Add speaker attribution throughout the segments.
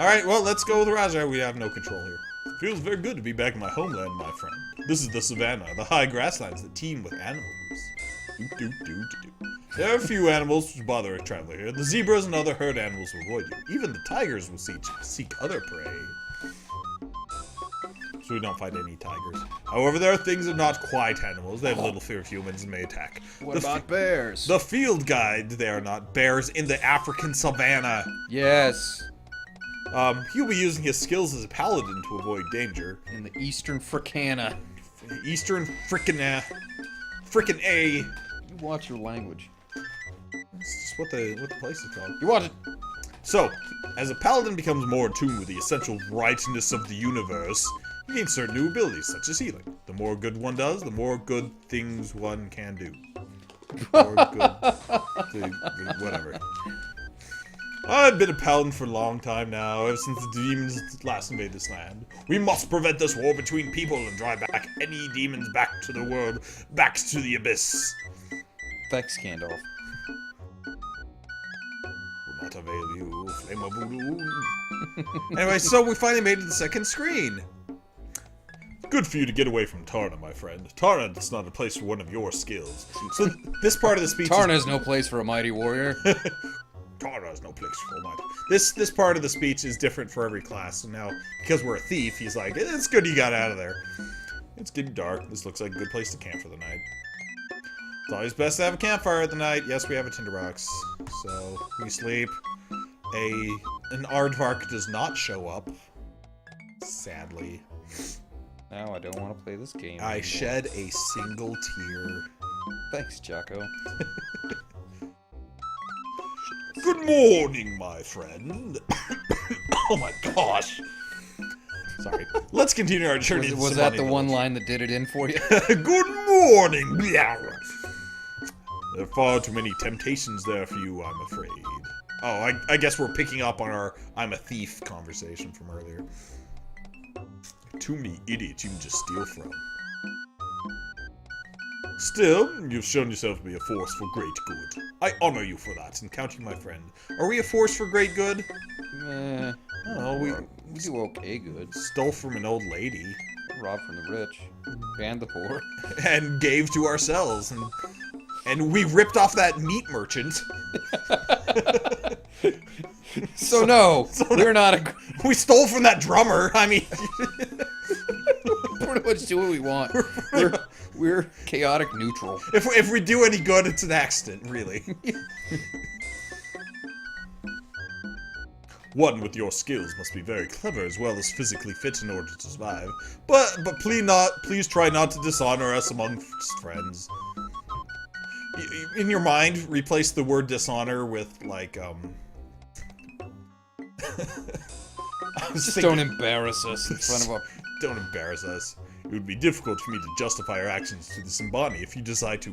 Speaker 1: Alright, well, let's go with Raja. We have no control here. Feels very good to be back in my homeland, my friend. This is the savannah, the high grasslands that teem with animals. There are a few animals which bother a traveler here. The zebras and other herd animals will avoid you. Even the tigers will seek other prey. So we don't fight any tigers. However, there are things that are not quite animals. They have little fear of humans and may attack.
Speaker 2: What about bears?
Speaker 1: The field guide, they are not bears in the African savannah.
Speaker 2: Yes.
Speaker 1: He'll be using his skills as a paladin to avoid danger.
Speaker 2: In the Eastern Fricana.
Speaker 1: Eastern frickin' A.
Speaker 2: You watch your language.
Speaker 1: It's just what the place is called.
Speaker 2: You watch it.
Speaker 1: So, as a paladin becomes more in tune with the essential rightness of the universe, he gains certain new abilities, such as healing. The more good one does, the more good things one can do. Or good whatever. I've been a paladin for a long time now, ever since the demons last invaded this land. We must prevent this war between people and drive back any demons back to the world, back to the abyss.
Speaker 2: Thanks, Gandalf.
Speaker 1: Will not avail you, flame of voodoo. Anyway, so we finally made it to the second screen. Good for you to get away from Tarna, my friend. Tarna is not a place for one of your skills. So this part of the speech
Speaker 2: Tarna is no place for a mighty warrior.
Speaker 1: Tarna is no place for mine. This part of the speech is different for every class. So now, because we're a thief, he's like, it's good you got out of there. It's getting dark. This looks like a good place to camp for the night. It's always best to have a campfire at the night. Yes, we have a tinderbox. So, we sleep. An aardvark does not show up. Sadly.
Speaker 2: Now I don't want to play this game
Speaker 1: I
Speaker 2: anymore.
Speaker 1: shed a single tear.
Speaker 2: Thanks, Jocko.
Speaker 1: Good morning, my friend. Oh my gosh. Sorry. Let's continue our journey.
Speaker 2: Was that the one line that did it in for you?
Speaker 1: Good morning. There are far too many temptations there for you, I'm afraid. Oh, I guess we're picking up on our I'm a thief conversation from earlier. Too many idiots you can just steal from. Still, you've shown yourself to be a force for great good. I honor you for that, and count you my friend. Are we a force for great good?
Speaker 2: Eh.
Speaker 1: Oh, we
Speaker 2: do okay good.
Speaker 1: stole from an old lady.
Speaker 2: Robbed from the rich. Banned the poor.
Speaker 1: And gave to ourselves, and we ripped off that meat merchant.
Speaker 2: So no, we're not a...
Speaker 1: We stole from that drummer, I mean...
Speaker 2: pretty much do what we want. We're chaotic neutral.
Speaker 1: If we do any good, it's an accident, really. One with your skills must be very clever as well as physically fit in order to survive. But please try not to dishonor us amongst friends. In your mind, replace the word dishonor with, like,
Speaker 2: Just don't embarrass us in front of our...
Speaker 1: Don't embarrass us. It would be difficult for me to justify our actions to the Simbani if you decide to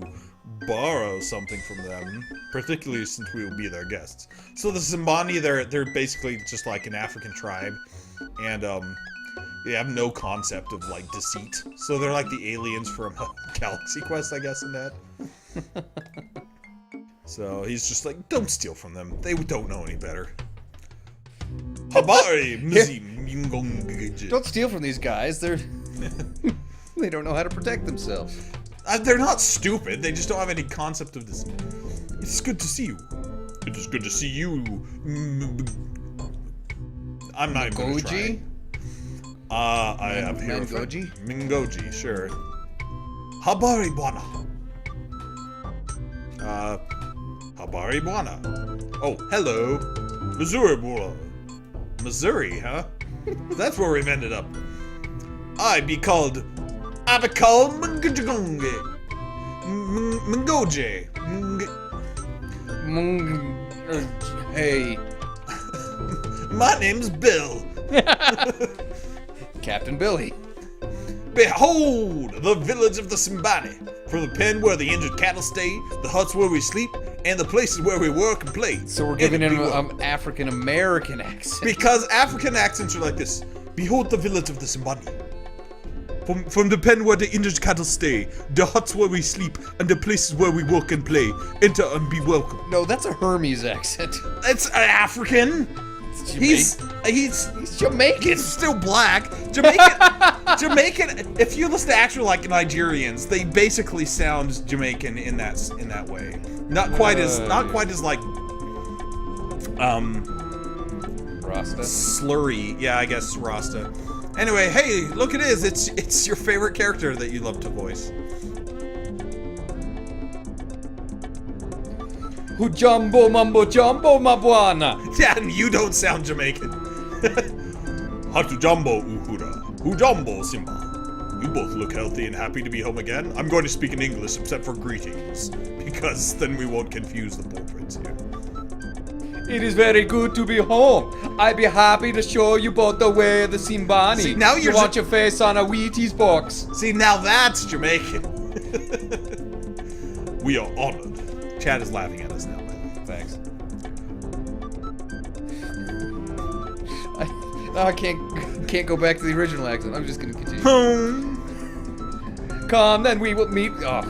Speaker 1: borrow something from them, particularly since we will be their guests. So the Simbani, they're basically just like an African tribe, and they have no concept of like deceit. So they're like the aliens from Galaxy Quest, I guess, in that. So he's just like, don't steal from them. They don't know any better. Habari,
Speaker 2: Don't steal from these guys. They don't know how to protect themselves.
Speaker 1: They're not stupid. They just don't have any concept of this. It's good to see you. It is good to see you. I'm not even gonna try. I have here.
Speaker 2: Mangoji?
Speaker 1: Mingoji, sure. Habari Bwana. Habari Bwana. Oh, hello. Missouri Bwana. Missouri, huh? That's where we've ended up. I be called Mangoji.
Speaker 2: Hey.
Speaker 1: My name's Bill.
Speaker 2: Captain Billy.
Speaker 1: Behold, the village of the Simbani. From the pen where the injured cattle stay, the huts where we sleep, and the places where we work and play.
Speaker 2: So we're giving him an African-American accent.
Speaker 1: Because African accents are like this. Behold the village of the Simbani. From the pen where the injured cattle stay, the huts where we sleep, and the places where we work and play. Enter and be welcome.
Speaker 2: No, that's a Hermes accent.
Speaker 1: It's African. He's
Speaker 2: Jamaican.
Speaker 1: He's still black. Jamaican. If you listen to actual like Nigerians, they basically sound Jamaican in that way. Not quite as like
Speaker 2: Rasta.
Speaker 1: Slurry. Yeah, I guess Rasta. Anyway, hey, look it is. It's your favorite character that you love to voice.
Speaker 2: Hujambo mambo jumbo mabwana.
Speaker 1: Yeah, and you don't sound Jamaican. Hatujambo uhura. Hujambo Simba. You both look healthy and happy to be home again. I'm going to speak in English except for greetings, because then we won't confuse the portraits here.
Speaker 2: It is very good to be home. I'd be happy to show you both the way of the Simbani.
Speaker 1: See, now
Speaker 2: you want your face on a Wheaties box.
Speaker 1: See, now that's Jamaican. We are honored. Chad is laughing at us now, man.
Speaker 2: Thanks. I can't go back to the original accent. I'm just gonna continue. Come, then we will meet. Oh.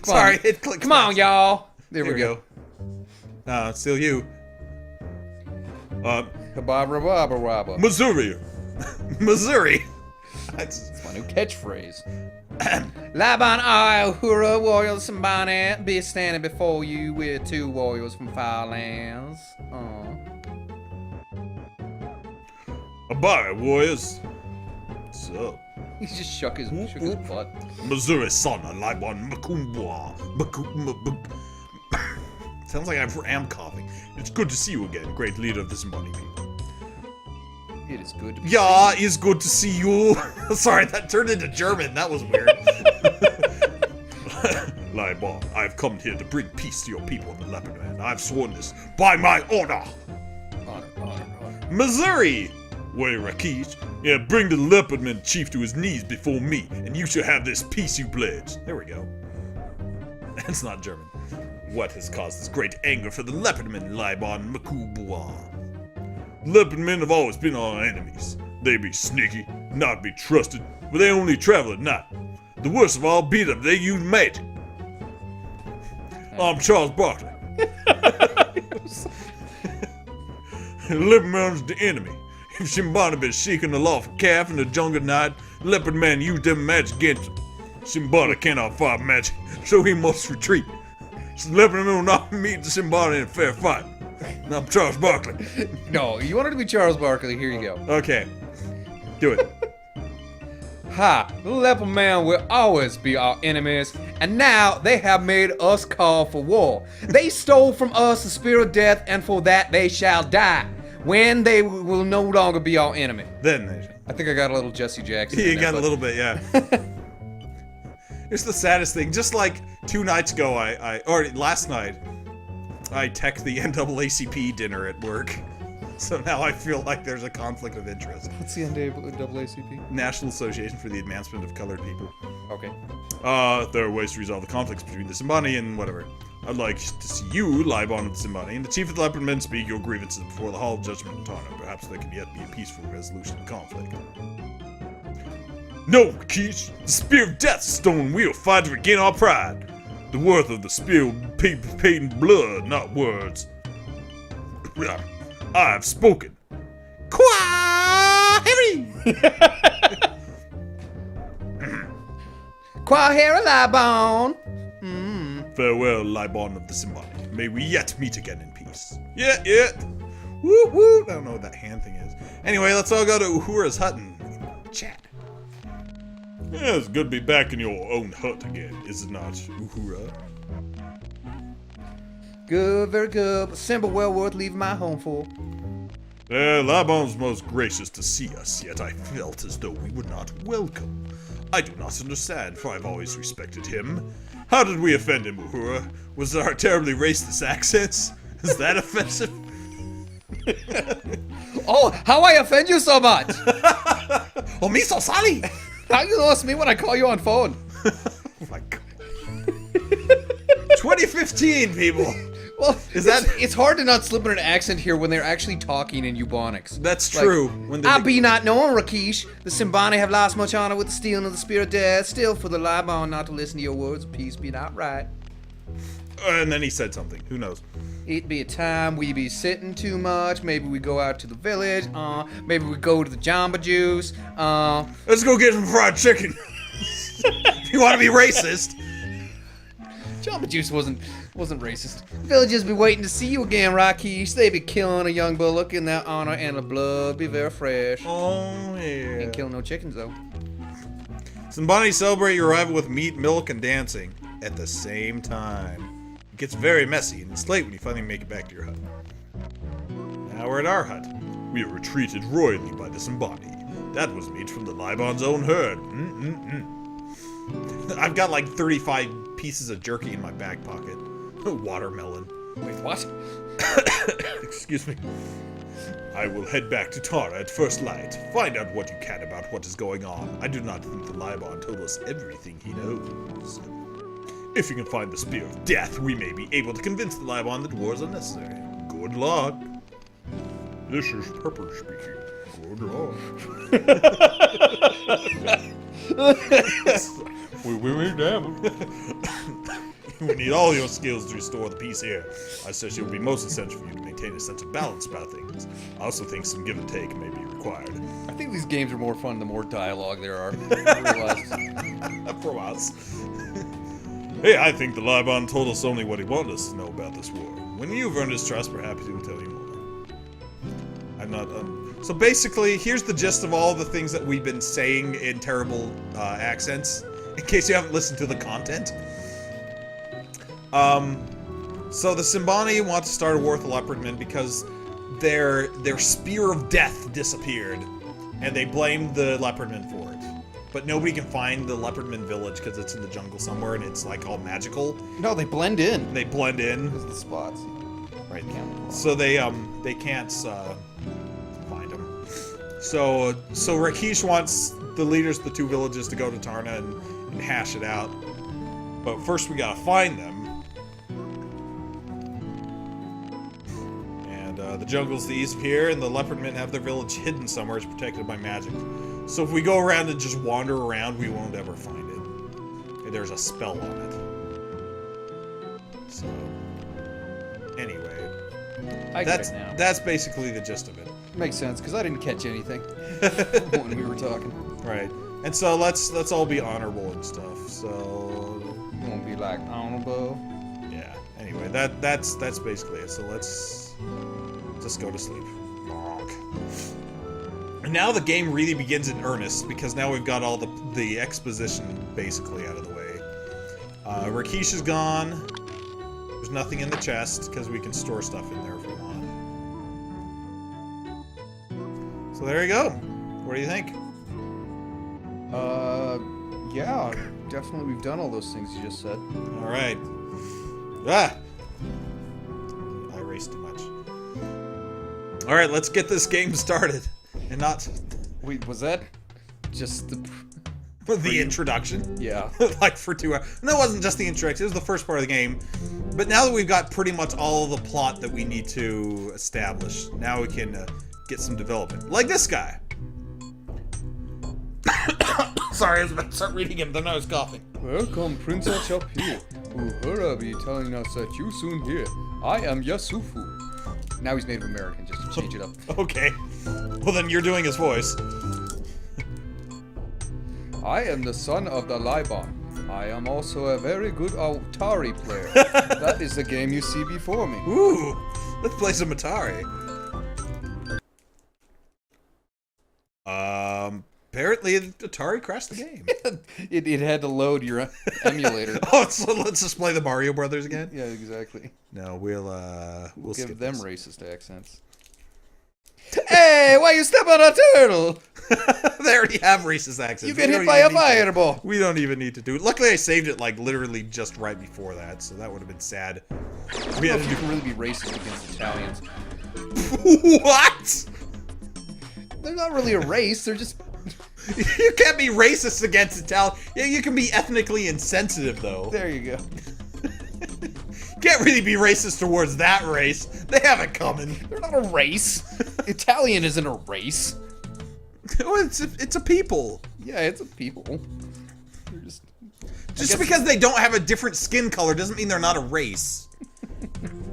Speaker 1: Sorry, it clicked.
Speaker 2: Come on, y'all. There we go.
Speaker 1: It's still you.
Speaker 2: Missouri.
Speaker 1: Missouri.
Speaker 2: That's my new catchphrase. Laban I, Uhura, warriors somebody, be standing before you with two warriors from far lands.
Speaker 1: Abide, warriors. What's up?
Speaker 2: He just shook his butt.
Speaker 1: Missouri son, Laban Makumbwa. Sounds like I am coughing. It's good to see you again, great leader of the Simbani people.
Speaker 2: It is good to
Speaker 1: see you. It's good to see you. Sorry, that turned into German. That was weird. Laban, I've come here to bring peace to your people in the Leopard Man. I've sworn this by my order. Honor. Missouri! Way, Rakish. Yeah, bring the Leopardman chief to his knees before me, and you shall have this peace you pledge. There we go. That's not German. What has caused this great anger for the Leopardmen, Laban Makubwa? Leopardmen have always been our enemies. They be sneaky, not be trusted, but they only travel at night. The worst of all, beat up they use magic. I'm Charles Barkley. Leopardman's the enemy. If Simbani been seeking the lawful calf in the jungle at night, Leopardman used them magic against him. Simbani cannot fight magic, so he must retreat. Leopardman will not meet the Simbani in a fair fight. I'm Charles Barkley.
Speaker 2: No, you wanted to be Charles Barkley. Here you go.
Speaker 1: Okay. Do it.
Speaker 2: Ha! The Leopard Man will always be our enemies, and now they have made us call for war. They stole from us the spirit of death, and for that they shall die. When they will no longer be our enemy.
Speaker 1: Then they shall.
Speaker 2: I think I got a little Jesse Jackson.
Speaker 1: You got a little bit, yeah. It's the saddest thing. Just like 2 nights ago, or last night, I teched the NAACP dinner at work. So now I feel like there's a conflict of interest.
Speaker 2: What's the NAACP?
Speaker 1: National Association for the Advancement of Colored People.
Speaker 2: Okay.
Speaker 1: There are ways to resolve the conflicts between the Simbani and whatever. I'd like to see you, Laban of the Simbani, and the Chief of the Leopardmen speak your grievances before the Hall of Judgment in Tarna. Perhaps there can yet be a peaceful resolution of the conflict. No, Kish! The Spear of Death Stone will fight to regain our pride. The worth of the spear will be paid in blood, not words. I have spoken. Kwaheri!
Speaker 2: Kwaheri Laban!
Speaker 1: Farewell, Laban of the Simbani. May we yet meet again in peace. Yeah. Woo woo! I don't know what that hand thing is. Anyway, let's all go to Uhura's hut and chat. Yeah, it's good to be back in your own hut again, is it not, Uhura?
Speaker 2: Good, very good, but Simba well worth leaving my home for.
Speaker 1: Laban's most gracious to see us, yet I felt as though we were not welcome. I do not understand, for I've always respected him. How did we offend him, Uhura? Was it our terribly racist accents? Is that offensive?
Speaker 2: Oh, how I offend you so much!
Speaker 1: Oh, me so sorry!
Speaker 2: How you lost me when I call you on phone?
Speaker 1: Oh my god. 2015, people!
Speaker 2: Well, it's hard to not slip in an accent here when they're actually talking in Ebonics.
Speaker 1: That's true.
Speaker 2: Like, I be not knowing, Rakish. The Simbani have lost much honor with the stealing of the spirit of death. Still, for the Laban not to listen to your words of peace be not right.
Speaker 1: And then he said something. Who knows?
Speaker 2: It'd be a time we be sitting too much. Maybe we go out to the village. Maybe we go to the Jamba Juice.
Speaker 1: Let's go get some fried chicken. You want to be racist?
Speaker 2: Jamba Juice wasn't racist. Villagers be waiting to see you again, Rakesh. They be killing a young bullock in their honor, and the blood be very fresh.
Speaker 1: Oh, yeah.
Speaker 2: Ain't killing no chickens, though.
Speaker 1: Simbani celebrate your arrival with meat, milk, and dancing at the same time. It gets very messy, and it's late when you finally make it back to your hut. Now we're at our hut. We are retreated royally by the Simbani. That was meat from the Libon's own herd. I've got like 35 pieces of jerky in my back pocket. Watermelon.
Speaker 2: Wait, what?
Speaker 1: Excuse me. I will head back to Tara at first light. Find out what you can about what is going on. I do not think the Libon told us everything he knows. If you can find the Spear of Death, we may be able to convince the Libon that war is unnecessary. Good luck. This is Pepper speaking. Good luck. we damn. We need all your skills to restore the peace here. I suspect it will be most essential for you to maintain a sense of balance about things. I also think some give and take may be required.
Speaker 2: I think these games are more fun the more dialogue there are. I realize.
Speaker 1: For us. Hey, I think the Libon told us only what he wanted us to know about this war. When you've earned his trust, we're happy to tell you more. I'm not, So basically, here's the gist of all the things that we've been saying in terrible accents, in case you haven't listened to the content. So the Simbani want to start a war with the Leopardmen because their Spear of Death disappeared, and they blamed the Leopardmen for it. But nobody can find the Leopardman village because it's in the jungle somewhere and it's like all magical.
Speaker 2: No, they blend in.
Speaker 1: They blend in.
Speaker 2: Because of the spots.
Speaker 1: Right. So they can't find them. So Rakesh wants the leaders of the two villages to go to Tarna and hash it out. But first we gotta find them. And the jungle's the east of here, and the Leopardmen have their village hidden somewhere. It's protected by magic. So if we go around and just wander around, we won't ever find it. There's a spell on it. So, anyway,
Speaker 2: I get it now.
Speaker 1: That's basically the gist of it.
Speaker 2: Makes sense, because I didn't catch anything when we were talking.
Speaker 1: Right. And so let's all be honorable and stuff. So
Speaker 2: You won't be like honorable.
Speaker 1: yeah. Anyway, that's basically it. So let's just go to sleep. And now the game really begins in earnest, because now we've got all the exposition basically out of the way. Rakesh is gone. There's nothing in the chest, because we can store stuff in there if we want. So there you go. What do you think?
Speaker 2: Yeah, definitely we've done all those things you just said.
Speaker 1: Alright. Ah! I raced too much. Alright, let's get this game started. And not...
Speaker 2: Wait, was that just the...
Speaker 1: the introduction?
Speaker 2: Yeah.
Speaker 1: Like for 2 hours. No, it wasn't just the introduction, it was the first part of the game. But now that we've got pretty much all of the plot that we need to establish, now we can get some development. Like this guy. Sorry, I was about to start reading him, then I was coughing.
Speaker 2: Welcome, Princess up here. Uhura be telling us that you soon here. I am Yasufu. Now he's Native American, just to change it up.
Speaker 1: Okay. Well, then you're doing his voice.
Speaker 2: I am the son of the Libon. I am also a very good Atari player. That is the game you see before me.
Speaker 1: Ooh, let's play some Atari. Apparently Atari crashed the game.
Speaker 2: it had to load your emulator.
Speaker 1: Oh, so let's just play the Mario Brothers again?
Speaker 2: Yeah, exactly.
Speaker 1: No, we'll
Speaker 2: give
Speaker 1: skip
Speaker 2: them
Speaker 1: this.
Speaker 2: racist accents. Hey, why you step on a turtle?
Speaker 1: They already have racist accents.
Speaker 2: You get hit by a fireball.
Speaker 1: We don't even need to do it. Luckily, I saved it like literally just right before that, so that would have been sad.
Speaker 2: We don't know if you can really be racist against Italians.
Speaker 1: What?
Speaker 2: They're not really a race. They're just.
Speaker 1: You can't be racist against Italian. Yeah, you can be ethnically insensitive though.
Speaker 2: There you go.
Speaker 1: Can't really be racist towards that race. They have it coming.
Speaker 2: They're not a race. Italian isn't a race.
Speaker 1: Well, it's a people.
Speaker 2: Yeah, it's a people. They're just.
Speaker 1: Just because they don't have a different skin color doesn't mean they're not a race.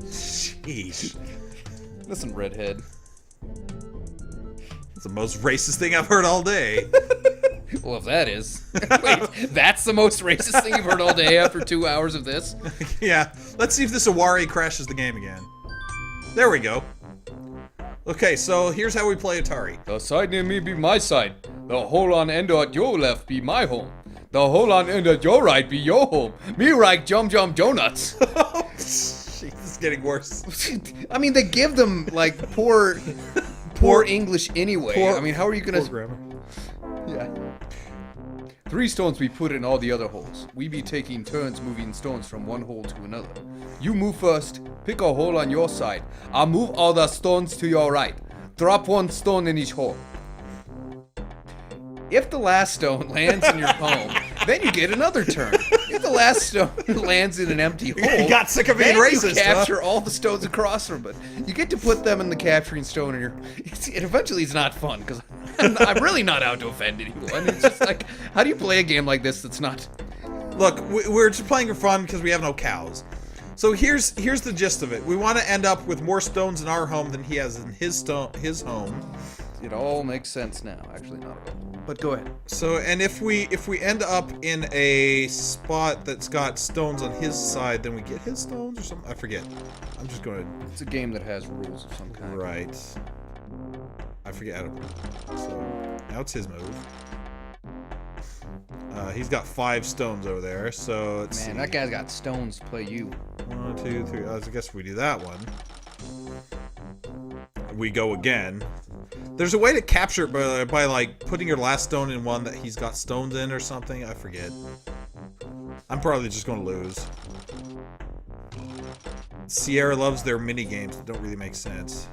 Speaker 1: Sheesh.
Speaker 2: Listen, redhead.
Speaker 1: It's the most racist thing I've heard all day.
Speaker 2: Well, if that is. Wait, that's the most racist thing you've heard all day after 2 hours of this?
Speaker 1: Yeah. Let's see if this Awari crashes the game again. There we go. Okay, so here's how we play Atari.
Speaker 2: The side near me be my side. The hole on end at your left be my home. The hole on end at your right be your home. Me right jump donuts.
Speaker 1: Jeez, this is getting worse.
Speaker 2: I mean, they give them, like, poor English anyway. I mean, how are you gonna...
Speaker 1: Poor grammar.
Speaker 2: Yeah. 3 stones we put in all the other holes. We be taking turns moving stones from one hole to another. You move first, pick a hole on your side. I'll move all the stones to your right. Drop 1 stone in each hole. If the last stone lands in your home, then you get another turn. If the last stone lands in an empty hole,
Speaker 1: You got sick of being
Speaker 2: then
Speaker 1: racist,
Speaker 2: you capture all the stones across from it. You get to put them in the capturing stone, and eventually it's not fun because I'm really not out to offend anyone. It's just like, how do you play a game like this that's not?
Speaker 1: Look, we're just playing for fun because we have no cows. So here's the gist of it. We want to end up with more stones in our home than he has in his home.
Speaker 2: It all makes sense now. Actually, not at all. But go ahead.
Speaker 1: So, and if we end up in a spot that's got stones on his side, then we get his stones or something. I forget. I'm just going to.
Speaker 2: It's a game that has rules of some kind.
Speaker 1: Right. I forget how to play. So now it's his move. He's got 5 stones over there. So let's see.
Speaker 2: Man, that guy's got stones to play you.
Speaker 1: 1, 2, 3. I guess we do that one. We go again. There's a way to capture it by like putting your last stone in one that he's got stones in or something. I forget. I'm probably just going to lose. Sierra loves their mini games that don't really make sense.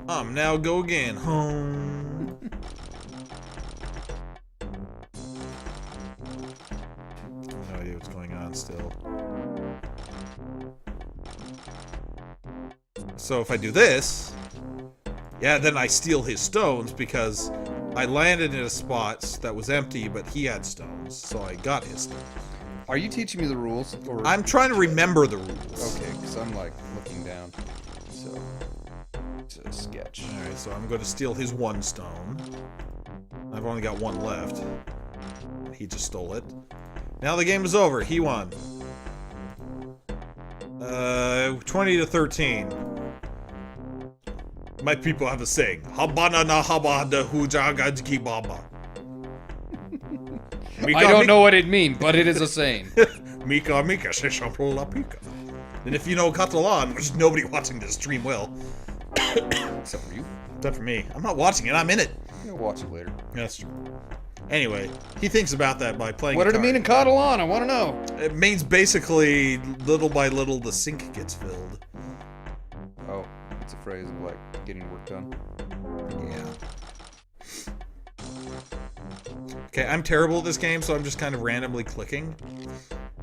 Speaker 1: Now go again. Home. No idea what's going on still. So if I do this, yeah, then I steal his stones because I landed in a spot that was empty, but he had stones, so I got his stones.
Speaker 2: Are you teaching me the rules? Or...
Speaker 1: I'm trying to remember the rules.
Speaker 2: Okay, because I'm like looking down. So it's a sketch.
Speaker 1: All right, so I'm going to steal his 1 stone. I've only got 1 left. He just stole it. Now the game is over. He won. 20-13. My people have a saying. Habana na habada hujagajki baba.
Speaker 2: I don't know what it means, but it is a saying.
Speaker 1: Mika Mika Sheshapula Pika. And if you know Catalan, which nobody watching this stream will.
Speaker 2: Except for you.
Speaker 1: Except for me. I'm not watching it, I'm in it.
Speaker 2: You'll watch it later.
Speaker 1: That's true. Anyway, he thinks about that by playing
Speaker 2: What did it
Speaker 1: guitar.
Speaker 2: mean in Catalan? I want to know.
Speaker 1: It means basically, little by little, the sink gets filled.
Speaker 2: Oh, it's a phrase of like getting work done.
Speaker 1: Yeah. Okay, I'm terrible at this game, so I'm just kind of randomly clicking.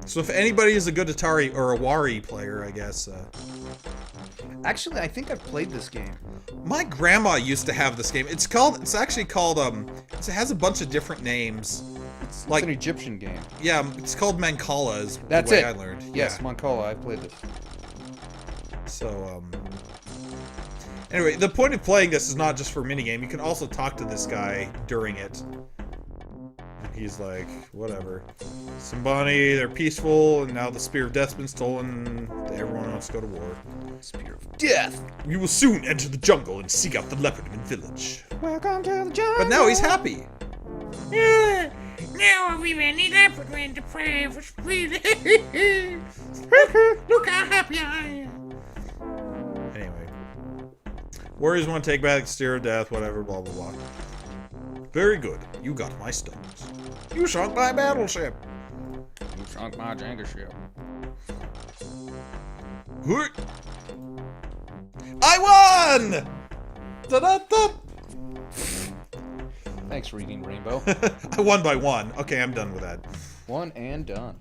Speaker 1: So if anybody is a good Atari or Awari player, I guess.
Speaker 2: Actually, I think I've played this game.
Speaker 1: My grandma used to have this game. It's actually called, it has a bunch of different names.
Speaker 2: It's
Speaker 1: like
Speaker 2: an Egyptian game.
Speaker 1: Yeah, it's called Mancala is
Speaker 2: That's
Speaker 1: the way
Speaker 2: it.
Speaker 1: I learned.
Speaker 2: Yes,
Speaker 1: Yeah.
Speaker 2: Mancala, I've played this.
Speaker 1: So, anyway, the point of playing this is not just for minigame. You can also talk to this guy during it. And he's like, whatever. Simbani, they're peaceful, and now the Spear of Death's been stolen. Everyone wants to go to war.
Speaker 2: Spear of Death!
Speaker 1: We will soon enter the jungle and seek out the Leopardman village.
Speaker 2: Welcome to the jungle!
Speaker 1: But now he's happy.
Speaker 3: Yeah, now we've any leopardman to pray for speed. Look how happy I am.
Speaker 1: Anyway. Warriors want to take back the Spear of Death, whatever, blah, blah, blah. Very good. You got my stones. You sunk my battleship.
Speaker 2: You sunk my Jenga ship.
Speaker 1: Hooey. I won! Da-da-da!
Speaker 2: Thanks, Reading Rainbow.
Speaker 1: I won by 1. Okay, I'm done with that.
Speaker 2: 1 and done.